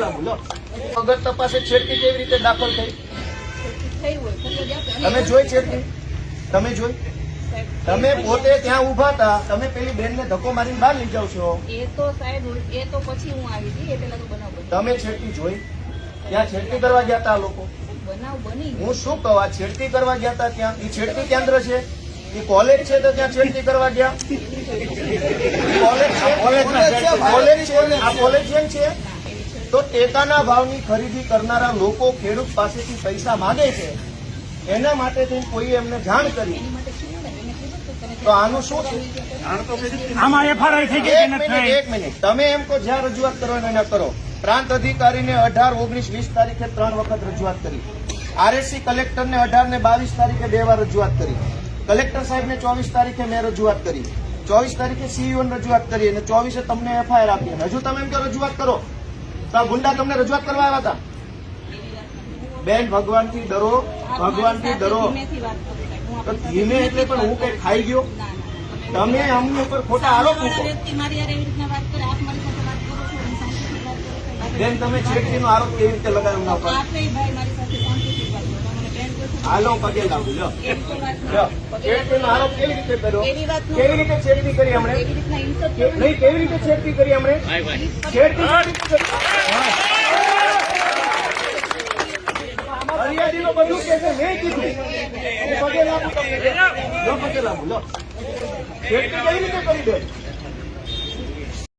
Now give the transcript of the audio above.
લાગુ લો વગર તપાસે છેડતી કેવી રીતે દાખલ થઈ? તમે જોઈ છેડતી? તમે જોઈ? તમે પોતે ત્યાં ઉભા હતા, તમે પેલી બેન ને ધક્કો મારીને બહાર લઈ જાવ છો. એ તો સાહેબ એ તો પછી હું આવી હતી, એ પેલા તો બનાવ બન્યો. તમે છેડતી જોઈ? ત્યાં છેડતી કરવા ગયા હતા આ લોકો? બનાવ બની. હું શું કહું, આ છેડતી કરવા ગયા હતા ત્યાં? એ છેડતી કેન્દ્ર છે, એ કોલેજ છે તો ત્યાં છેડતી કરવા ગયા? કોલેજ છે, આ કોલેજિયન છે. તો ટેકાના ભાવની ખરીદી કરનારા લોકો ખેડૂત પાસેથી પૈસા માંગે છે, એના માટે કોઈ એમને જાણ કરી તો આનું શું છે? આમાં એફઆરઆઈ થઈ ગઈ. એક મિનિટ, તમે એમ કહો જ્યાં રજૂઆત કરવાની ના કરો. પ્રાંત અધિકારીને 18, 19, 20 તારીખે 3 વખત રજૂઆત કરી. આરએસસી કલેક્ટરને 18 ને 22 તારીખે 2 વાર રજૂઆત કરી. કલેક્ટર સાહેબને 24 તારીખે મેં રજૂઆત કરી. 24 તારીખે સીઈઓને રજૂઆત કરી અને 24 તમને એફઆઈઆર આપી. હજુ તમે એમ કે રજૂઆત કરો તો આ ગુંડા તમને રજૂઆત કરવા આવ્યા હતા? બેન, ભગવાનથી ડરો, ભગવાનથી ડરો. તો ધીમે એટલે પણ હું કઈ ખાઈ ગયો? તમે અમને પર ખોટા આરોપ મૂકો. બેન, તમે છેડતીનો આરોપ કેવી રીતે લગાવ્યો ના ઉપર? હાલો પગે લાગુ. લો છેડતીનો આરોપ કેવી રીતે કર્યો? કેવી રીતે છેડતી કરી હમણે? નહીં, કેવી રીતે છેડતી કરી હમણે? છેડતી ફરિયાદીનો બધું કે છે, મેં કીધું. હું પગે લાગુ તમને. લો પગે લાગુ. લો છેડતી કેવી રીતે કરી દે?